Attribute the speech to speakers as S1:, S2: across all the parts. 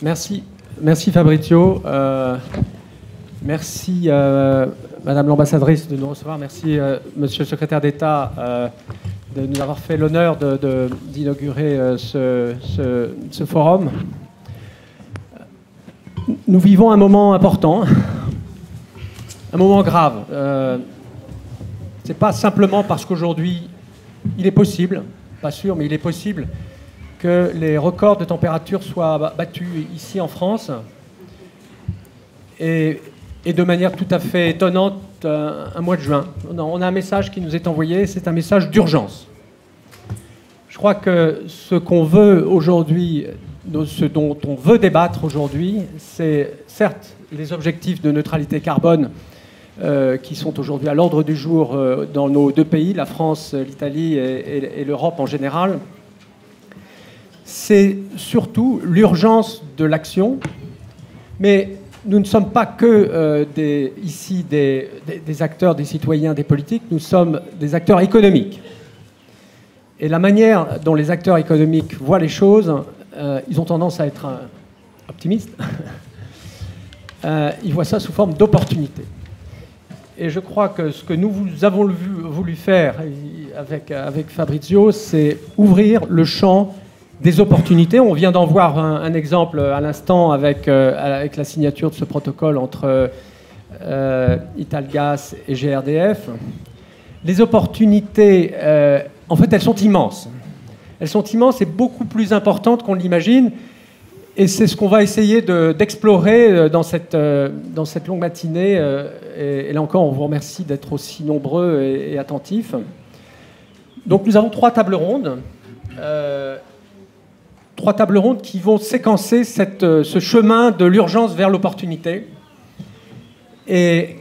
S1: Merci, merci Fabrizio. Merci Madame l'ambassadrice de nous recevoir. Merci Monsieur le secrétaire d'État de nous avoir fait l'honneur d'inaugurer ce forum. Nous vivons un moment important, un moment grave. C'est pas simplement parce qu'aujourd'hui il est possible, pas sûr, mais il est possible que les records de température soient battus ici en France et de manière tout à fait étonnante un mois de juin. On a un message qui nous est envoyé, c'est un message d'urgence. Je crois que ce qu'on veut aujourd'hui, ce dont on veut débattre aujourd'hui, c'est certes les objectifs de neutralité carbone qui sont aujourd'hui à l'ordre du jour dans nos deux pays, la France, l'Italie et l'Europe en général. C'est surtout l'urgence de l'action, mais nous ne sommes pas que ici des acteurs, des citoyens, des politiques, nous sommes des acteurs économiques. Et la manière dont les acteurs économiques voient les choses, ils ont tendance à être optimistes. Ils voient ça sous forme d'opportunité. Et je crois que ce que nous avons voulu faire avec Fabrizio, c'est ouvrir le champ des opportunités. On vient d'en voir un exemple à l'instant avec la signature de ce protocole entre Italgas et GRDF. Les opportunités, en fait, elles sont immenses. Elles sont immenses et beaucoup plus importantes qu'on l'imagine. Et c'est ce qu'on va essayer d'explorer dans cette longue matinée. Et là encore, on vous remercie d'être aussi nombreux et attentifs. Donc nous avons 3 tables rondes. 3 tables rondes qui vont séquencer ce chemin de l'urgence vers l'opportunité. Et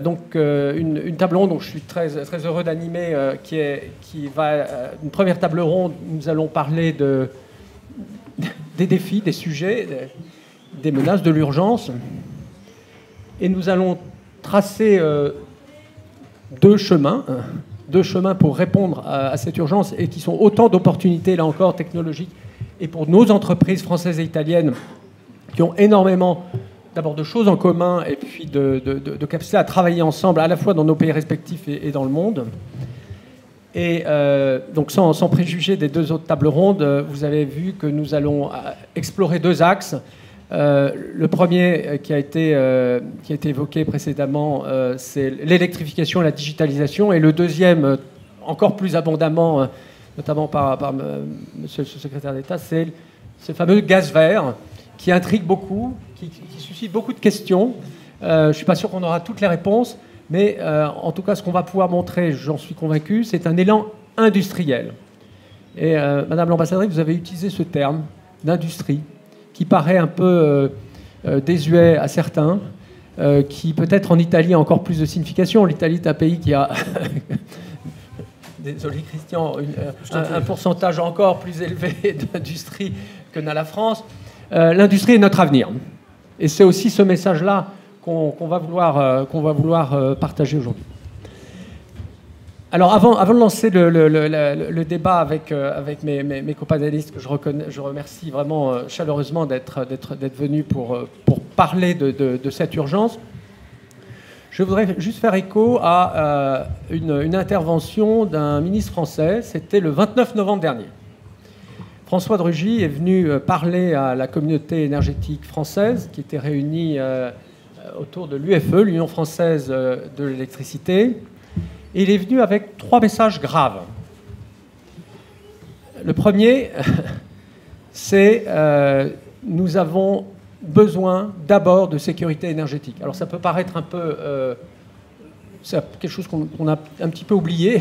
S1: donc une table ronde dont je suis très heureux d'animer, une première table ronde, nous allons parler des défis, des sujets, des menaces, de l'urgence. Et nous allons tracer 2 chemins pour répondre à cette urgence et qui sont autant d'opportunités, là encore, technologiques, et pour nos entreprises françaises et italiennes qui ont énormément d'abord de choses en commun et puis de capacité à travailler ensemble à la fois dans nos pays respectifs et dans le monde. Et donc sans préjuger des 2 autres tables rondes, vous avez vu que nous allons explorer 2 axes. Le premier qui a été évoqué précédemment, c'est l'électrification et la digitalisation. Et le deuxième, encore plus abondamment, notamment par monsieur le secrétaire d'État, c'est ce fameux gaz vert qui intrigue beaucoup, qui suscite beaucoup de questions. Je ne suis pas sûr qu'on aura toutes les réponses, mais en tout cas, ce qu'on va pouvoir montrer, j'en suis convaincu, c'est un élan industriel. Et Madame l'ambassadrice, vous avez utilisé ce terme d'industrie qui paraît un peu désuet à certains, qui peut-être en Italie a encore plus de signification. L'Italie est un pays qui a... Désolé Christian, un pourcentage encore plus élevé d'industrie que n'a la France. L'industrie est notre avenir. Et c'est aussi ce message-là qu'on va vouloir partager aujourd'hui. Alors avant de lancer le débat avec mes copanélistes, que je remercie vraiment chaleureusement d'être venus pour parler de cette urgence, je voudrais juste faire écho à une intervention d'un ministre français. C'était le 29 novembre dernier. François de Rugy est venu parler à la communauté énergétique française qui était réunie autour de l'UFE, l'Union française de l'électricité. Et il est venu avec 3 messages graves. Le premier, c'est nous avons besoin d'abord de sécurité énergétique. Alors ça peut paraître un peu... c'est quelque chose qu'on a un petit peu oublié.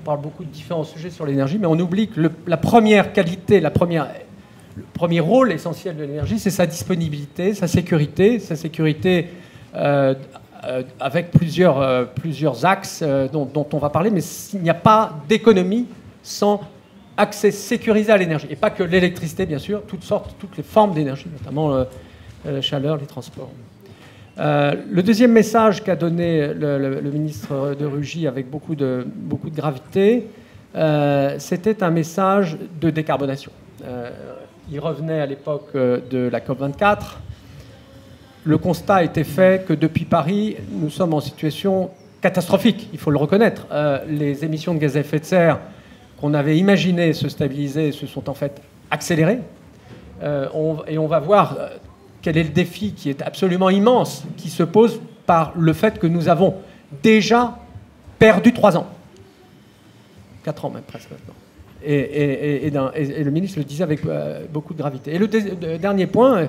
S1: On parle beaucoup de différents sujets sur l'énergie, mais on oublie que la première qualité, le premier rôle essentiel de l'énergie, c'est sa disponibilité, sa sécurité avec plusieurs axes dont on va parler, mais il n'y a pas d'économie sans accès sécurisé à l'énergie. Et pas que l'électricité, bien sûr, toutes les formes d'énergie, notamment la chaleur, les transports. Le deuxième message qu'a donné le ministre de Rugy avec beaucoup de gravité, c'était un message de décarbonation. il revenait à l'époque de la COP24. Le constat a été fait que depuis Paris, nous sommes en situation catastrophique, il faut le reconnaître. Les émissions de gaz à effet de serre qu'on avait imaginées se stabiliser se sont en fait accélérées. Et on va voir quel est le défi qui est absolument immense, qui se pose par le fait que nous avons déjà perdu 3 ans. 4 ans même presque maintenant. Et le ministre le disait avec beaucoup de gravité. Et le dernier point,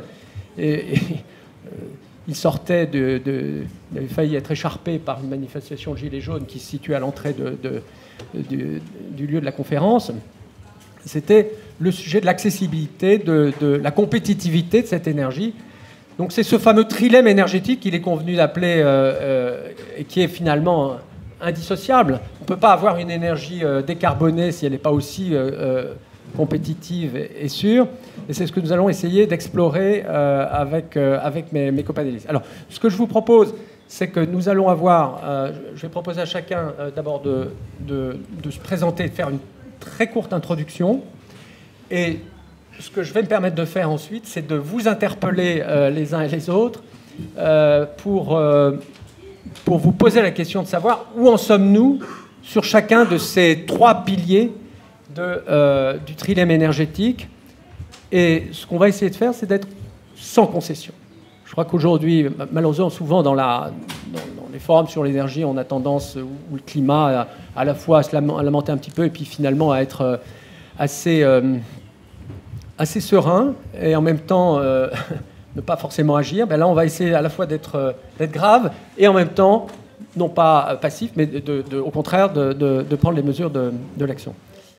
S1: il sortait il avait failli être écharpé par une manifestation de Gilets jaunes qui se situait à l'entrée du lieu de la conférence. C'était le sujet de l'accessibilité, de la compétitivité de cette énergie. Donc c'est ce fameux trilemme énergétique qu'il est convenu d'appeler, et qui est finalement indissociable. On ne peut pas avoir une énergie décarbonée si elle n'est pas aussi compétitive et sûre. Et c'est ce que nous allons essayer d'explorer avec mes copanélistes. Alors, ce que je vous propose, c'est que nous allons avoir... je vais proposer à chacun d'abord de se présenter, de faire une très courte introduction. Et ce que je vais me permettre de faire ensuite, c'est de vous interpeller les uns et les autres pour vous poser la question de savoir où en sommes-nous sur chacun de ces 3 piliers du trilemme énergétique. Et ce qu'on va essayer de faire, c'est d'être sans concession. Je crois qu'aujourd'hui, malheureusement, souvent dans les forums sur l'énergie, on a tendance, ou le climat, à la fois à se lamenter un petit peu et puis finalement à être assez serein et en même temps ne pas forcément agir. Ben là, on va essayer à la fois d'être grave et en même temps, non pas passif, mais au contraire, de prendre les mesures de l'action.